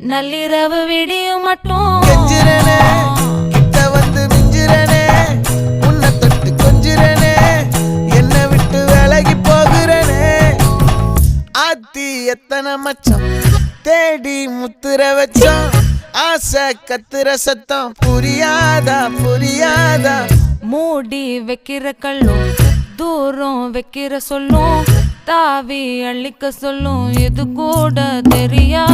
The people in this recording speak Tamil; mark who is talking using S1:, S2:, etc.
S1: நள்ளிரவு விடியும் மட்டும்
S2: கெஞ்சிரனே கிட்ட வந்து மிஞ்சிரனே உன்னை தொட்டு கொஞ்சிரனே என்ன விட்டு விலகி போகிறனே ஆத்தி எத்தனை மச்சம் தேடி முத்துற வச்சோம் ஆசை கத்துற சத்தம் புரியாதா புரியாதா
S1: மூடி வைக்கிற கல்லும் தூரம் வைக்கிற சொல்லும் தாவி அள்ளிக்க சொல்லும் இது கூட தெரியா